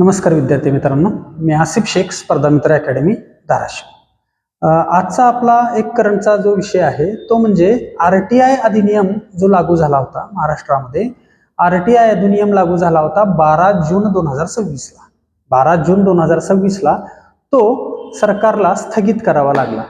नमस्कार विद्यार्थी मित्रांनो, मी आसिफ शेख, स्पर्धा मित्र अकॅडमी धाराशिव। आजचा आपला एक करंटचा जो विषय आहे तो म्हणजे आरटीआय अधिनियम जो लागू झाला होता महाराष्ट्रामध्ये। आरटीआय अधिनियम लागू झाला होता 12 जून 2026 ला। 12 जून 2026 ला तो सरकारला स्थगित करावा लागला।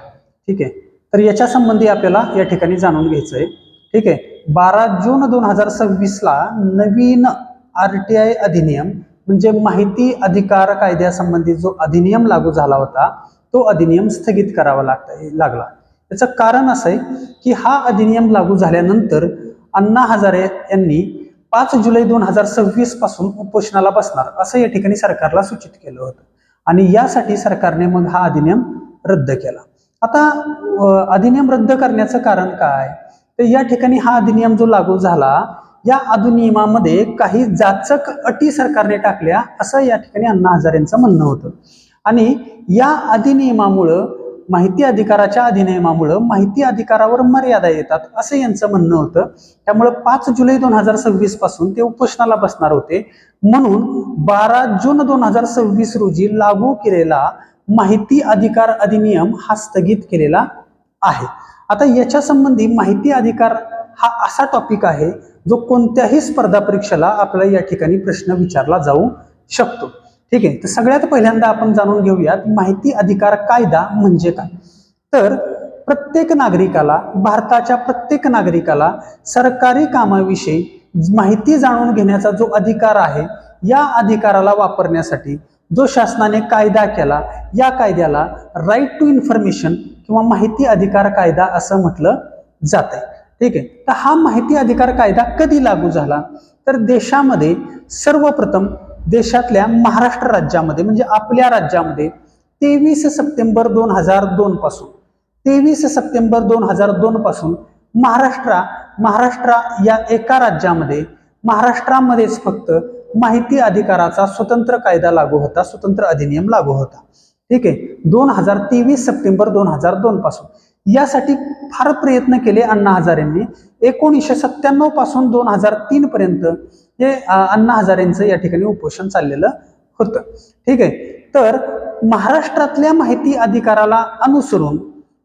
ठीक आहे, तर याच्या संबंधी आपल्याला या ठिकाणी जाणून घ्यायचं आहे। ठीक आहे, 12 जून 2026 ला नवीन आरटीआय अधिनियम म्हणजे माहिती अधिकार कायद्यासंबंधी जो अधिनियम लागू झाला होता तो अधिनियम स्थगित करावा लागला। याचं कारण असं आहे की हा अधिनियम लागू झाल्यानंतर अण्णा हजारे यांनी 5 जुलै 2026 पासून उपोषणाला बसणार असं या ठिकाणी सरकारला सूचित केलं होतं आणि यासाठी सरकारने मग हा अधिनियम रद्द केला। आता अधिनियम रद्द करण्याचं कारण काय, तर या ठिकाणी हा अधिनियम जो लागू झाला या अधिनियमामध्ये काही जाचक अटी सरकारने टाकल्या असं या ठिकाणी अण्णा हजारेंचं म्हणणं होतं आणि या अधिनियमामुळं माहिती अधिकाराच्या अधिनियमामुळं माहिती अधिकारावर मर्यादा येतात असं यांचं म्हणणं होतं। त्यामुळे 5 जुलै 2026 पासून ते उपोषणाला बसणार होते, म्हणून 12 जून 2026 रोजी लागू केलेला माहिती अधिकार अधिनियम हा स्थगित केलेला आहे। आता याच्या संबंधी माहिती अधिकार हा असा टॉपिक आहे जो कोणत्याही स्पर्धा परीक्षेला आपल्याला या ठिकाणी प्रश्न विचारला जाऊ शकतो। ठीक आहे, तर सगळ्यात पहिल्यांदा आपण जाणून घेऊयात माहिती अधिकार कायदा म्हणजे काय। तर प्रत्येक नागरिकाला, भारताच्या प्रत्येक नागरिकाला सरकारी कामाविषयी माहिती जाणून घेण्याचा जो अधिकार आहे या अधिकाराला वापरण्यासाठी जो शासनाने कायदा केला या कायद्याला राईट टू इन्फॉर्मेशन किंवा माहिती अधिकार कायदा असं म्हटलं जात आहे। ठीक आहे, तर हा माहिती अधिकार कायदा कधी लागू झाला, तर देशामध्ये सर्वप्रथम देशातल्या महाराष्ट्र राज्यामध्ये म्हणजे आपल्या राज्यामध्ये 23 सप्टेंबर 2002 पासून 23 सप्टेंबर 2002 पासून महाराष्ट्र या एका राज्यामध्ये महाराष्ट्रामध्येच फक्त माहिती अधिकाराचा स्वतंत्र कायदा लागू होता, स्वतंत्र अधिनियम लागू होता। ठीक आहे, 23 सप्टेंबर 2002 पासून यासाठी फार प्रयत्न केले अण्णा हजारेंनी। 1997 पासून 2003 पर्यंत हे अण्णा हजारेंचं या ठिकाणी उपोषण चाललेलं होतं। ठीक आहे, तर महाराष्ट्रातल्या माहिती अधिकाराला अनुसरून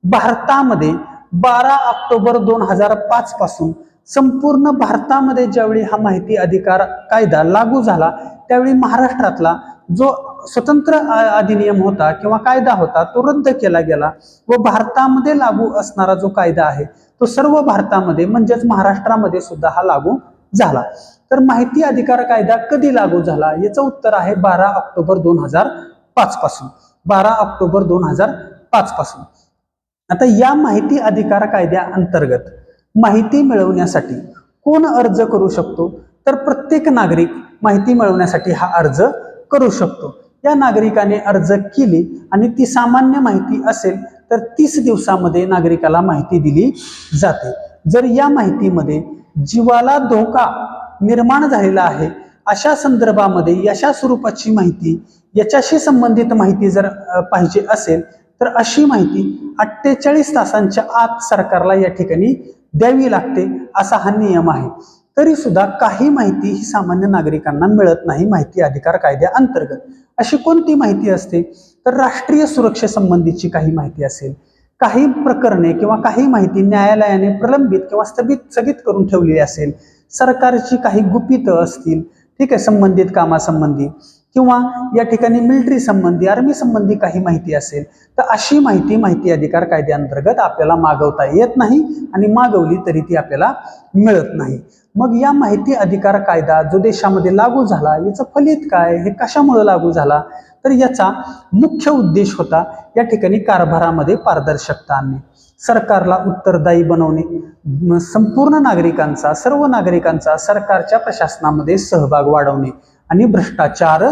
भारतामध्ये 12 ऑक्टोबर 2005 पासून संपूर्ण भारतामध्ये ज्यावेळी हा माहिती अधिकार कायदा लागू झाला त्यावेळी महाराष्ट्रातला जो स्वतंत्र अधिनियम होता किंवा कायदा होता तो रद्द केला गेला व भारतामध्ये लागू असणारा जो कायदा आहे तो सर्व भारतामध्ये म्हणजेच महाराष्ट्रामध्ये सुद्धा हा लागू झाला। तर माहिती अधिकार कायदा कधी लागू झाला याचं उत्तर आहे 12 ऑक्टोबर 2005 पासून। 12 ऑक्टोबर 2005 पासून। आता या माहिती अधिकार कायद्या अंतर्गत माहिती मिळवण्यासाठी कोण अर्ज करू शकतो, तर प्रत्येक नागरिक माहिती मिळवण्यासाठी हा अर्ज करू शकतो। या नागरिकाने अर्ज केली आणि ती सामान्य माहिती असेल तर 30 दिवसामध्ये नागरिकाला माहिती दिली जाते। जर या माहितीमध्ये जीवाला धोका निर्माण झालेला आहे अशा संदर्भामध्ये अशा स्वरूपाची माहिती याच्याशी संबंधित माहिती जर पाहिजे असेल तर अशी माहिती 48 तासांच्या आत सरकारला या ठिकाणी द्यावी लागते असा हा नियम आहे। तरी सुद्धा काही माहिती ही सामान्य नागरिकांना मिळत नाही माहिती अधिकार कायद्या अंतर्गत। अशी कोणती माहिती असते, तर राष्ट्रीय सुरक्षेसंबंधीची काही माहिती असेल, काही प्रकरणे किंवा काही माहिती न्यायालयाने प्रलंबित किंवा स्थगित करून ठेवलेली असेल, सरकारची काही गुपितं असतील, ठीक आहे, संबंधित कामासंबंधी किंवा या ठिकाणी मिलिटरी संबंधी, आर्मी संबंधी काही माहिती असेल तर अशी माहिती अधिकार कायद्याअंतर्गत आपल्याला मागवता येत नाही आणि मागवली तरी ती आपल्याला मिळत नाही। मग या माहिती अधिकार कायदा जो देशामध्ये लागू झाला याचं फलित काय, हे कशामुळे लागू झाला, तर याचा मुख्य उद्देश होता या ठिकाणी कारभारामध्ये पारदर्शकता आणणे, सरकारला उत्तरदायी बनवणे, संपूर्ण नागरिकांचा, सर्व नागरिकांचा सरकारच्या प्रशासनामध्ये सहभाग वाढवणे आणि भ्रष्टाचार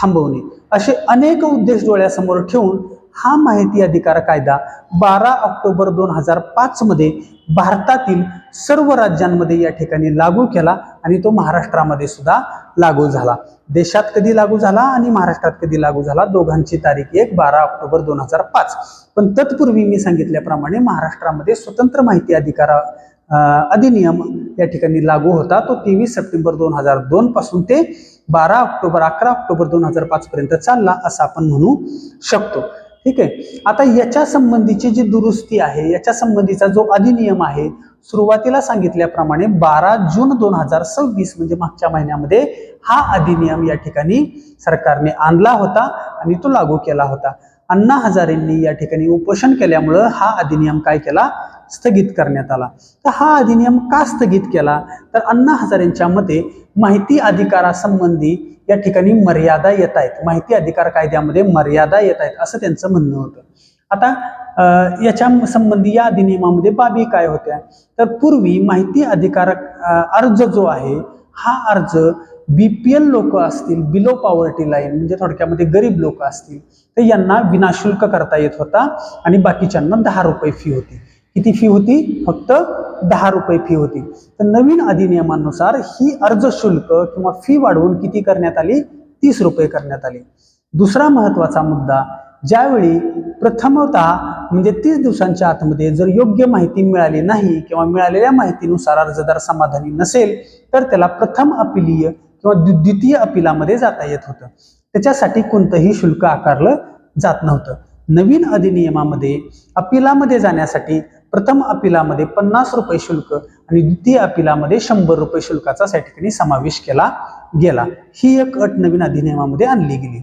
थांबवणे असे अनेक उद्देश डोळ्यासमोर ठेवून हा माहिती अधिकार कायदा 12 ऑक्टोबर 2005 मध्ये भारतातील सर्व राज्यांमध्ये या ठिकाणी लागू केला आणि तो महाराष्ट्रामध्ये सुद्धा लागू झाला। देशात कधी लागू झाला आणि महाराष्ट्रात कधी लागू झाला, दोघांची तारीख एक 12 ऑक्टोबर 2005। पण तत्पूर्वी मी सांगितल्याप्रमाणे महाराष्ट्रामध्ये स्वतंत्र माहिती अधिकार अधिनियम या ठिकाणी लागू होता, तो 23 सप्टेंबर 2002 पासून ते 11 ऑक्टोबर 2005 पर्यंत चालला असं आपण म्हणू शकतो. ठीक आहे. आता याच्या संबंधीची जी दुरुस्ती आहे, याच्या संबंधीचा जो अधिनियम आहे, सुरुवातीला सांगितल्याप्रमाणे 12 जून 2026 म्हणजे मागच्या महिन्यामध्ये हा अधिनियम या ठिकाणी सरकारने आणला होता आणि तो लागू केला होता. अण्णा हजारेंनी या ठिकाणी उपोषण केल्यामुळं हा अधिनियम काय केला, स्थगित करण्यात आला. तर हा अधिनियम का स्थगित केला, तर अण्णा हजारेंच्या मते माहिती अधिकारासंबंधी या ठिकाणी मर्यादा येत आहेत, माहिती अधिकार कायद्यामध्ये मर्यादा येत आहेत असं त्यांचं म्हणणं होतं. आता याच्या संबंधी या अधिनियमामध्ये बाबी काय होत्या, तर पूर्वी माहिती अधिकार अर्ज जो आहे हा अर्ज बीपीएल लोक असतील, बिलो पॉवर्टी लाईन म्हणजे थोडक्यामध्ये गरीब लोक असतील, तर यांना विनाशुल्क करता येत होता आणि बाकीच्यांना 10 रुपये फी होती. किती फी होती, फक्त 10 रुपये फी होती. तर नवीन अधिनियमानुसार ही अर्ज शुल्क किंवा फी वाढवून किती करण्यात आली, 30 रुपये करण्यात आली. दुसरा महत्वाचा मुद्दा, ज्यावेळी प्रथमतः म्हणजे 30 दिवसांच्या आतमध्ये जर योग्य माहिती मिळाली नाही किंवा मिळालेल्या माहितीनुसार अर्जदार समाधानी नसेल तर त्याला प्रथम अपीलीय किंवा द्वितीय अपीलामध्ये जाता येत होतं. त्याच्यासाठी कोणतंही शुल्क आकारलं जात नव्हतं. नवीन अधिनियमामध्ये अपीलामध्ये जाण्यासाठी प्रथम अपीलामध्ये 50 रुपये शुल्क आणि द्वितीय अपीलामध्ये 100 रुपये शुल्काचा त्या ठिकाणी समावेश केला गेला. ही एक अट नवीन अधिनियमामध्ये आणली गेली.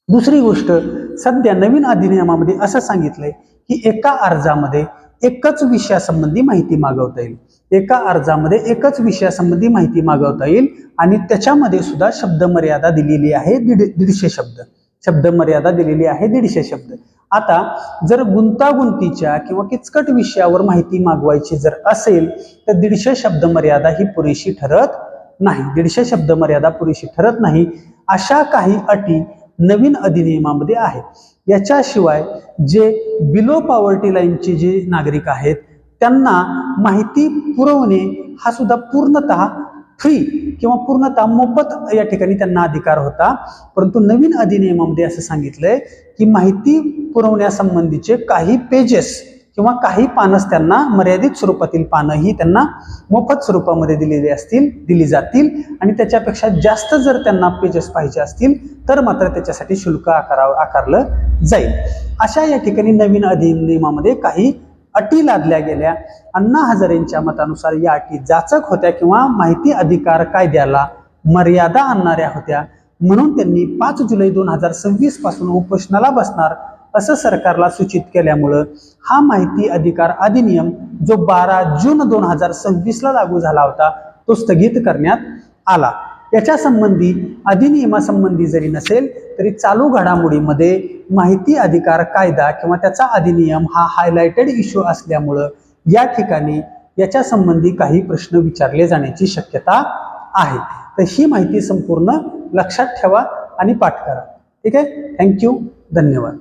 दुसरी गोष्ट, सध्या नवीन अधिनियमामध्ये असं सांगितलंय की एका अर्जामध्ये एकच विषयासंबंधी माहिती मागवता येईल. एका अर्जामध्ये एकच विषयासंबंधी माहिती मागवता येईल आणि त्याच्यामध्ये सुद्धा शब्द मर्यादा दिलेली आहे 150 शब्द. शब्द मर्यादा दिलेली आहे 150 शब्द. आता जर गुंतागुंतीच्या किंवा किचकट विषयावर माहिती मागवायची जर असेल तर 150 शब्द मर्यादा ही पुरेशी ठरत नाही. 150 शब्द मर्यादा पुरेशी ठरत नाही. अशा काही अटी नवीन अधिनियमामध्ये आहेत. याच्याशिवाय जे बिलो पॉवर्टी लाईनचे जे नागरिक आहेत त्यांना माहिती पुरवणे हा सुद्धा पूर्णतः फ्री किंवा पूर्णतः मोफत या ठिकाणी त्यांना अधिकार होता. परंतु नवीन अधिनियमामध्ये असं सांगितलंय की माहिती पुरवण्यासंबंधीचे काही पेजेस किंवा काही पानस त्यांना मर्यादित स्वरूपातील पानं ही त्यांना मोफत स्वरूपामध्ये दिली जातील आणि त्याच्यापेक्षा जास्त जर त्यांना पेजेस पाहिजे असतील तर मात्र त्याच्यासाठी शुल्क आकारलं जाईल. अशा या ठिकाणी नवीन अधिनियमामध्ये काही अटी लादल्या गेल्या. अण्णा हजारेंच्या मतानुसार या अटी जाचक होत्या किंवा माहिती अधिकार कायद्याला मर्यादा आणणाऱ्या होत्या. म्हणून त्यांनी 5 जुलै 2026 पासून उपोषणाला बसणार असं सरकारला सूचित केल्यामुळं हा माहिती अधिकार अधिनियम जो 12 जून 2026 ला लागू झाला होता तो स्थगित करण्यात आला. याच्या संबंधी अधिनियमासंबंधी जरी नसेल तरी चालू घडामोडीमध्ये माहिती अधिकार कायदा किंवा त्याचा अधिनियम हा हायलाइटेड इश्यू असल्यामुळं या ठिकाणी याच्या संबंधी काही प्रश्न विचारले जाण्याची शक्यता आहे. तर ही माहिती संपूर्ण लक्षात ठेवा आणि पाठ करा. ठीक आहे. थँक्यू. धन्यवाद.